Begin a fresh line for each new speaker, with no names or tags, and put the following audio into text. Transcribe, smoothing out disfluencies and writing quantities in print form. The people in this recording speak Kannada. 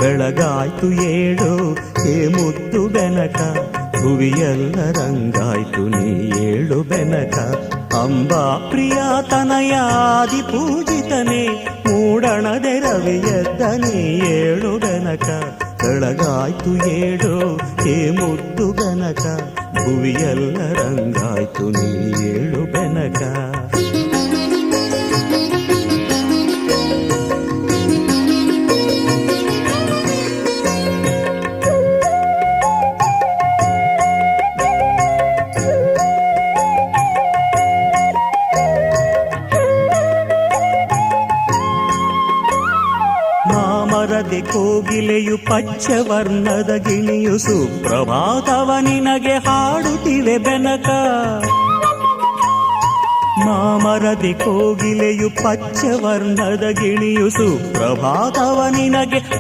ಬೆಳಗಾಯ್ತು ಏಳು ಹೇ ಮುದ್ದು ಬೆನಕ, ಭುವಿಯೆಲ್ಲ ರಂಗಾಯ್ತು ನೀ ಏಳು ಬೆನಕ. ಅಂಬಾ ಪ್ರಿಯ ತನಯಾದಿ ಪೂಜಿತನೇ, ಮೂಡಣದೆ ರವಿಯದ್ದನೇ ಏಳು ಬೆನಕ. ಬೆಳಗಾಯ್ತು ಏಳು ಹೇ ಮುದ್ದು ಬೆನಕ, ಭುವಿಯೆಲ್ಲ ರಂಗಾಯ್ತು ನೀ ಏಳು ಬೆನಕ. ಮಾಮರದೆ ಕೋಗಿಲೆಯು ಪಚ್ಚವರ್ಣದ ಗಿಣಿಯು ಸುಪ್ರಭಾತವ ನಿನಗೆ ಹಾಡುತ್ತಿವೆ ಬೆನಕ. ಮಾಮರದೆ ಕೋಗಿಲೆಯು ಪಚ್ಚವರ್ಣದ ಗಿಣಿಯು ಸುಪ್ರಭಾತವ ನಿನಗೆ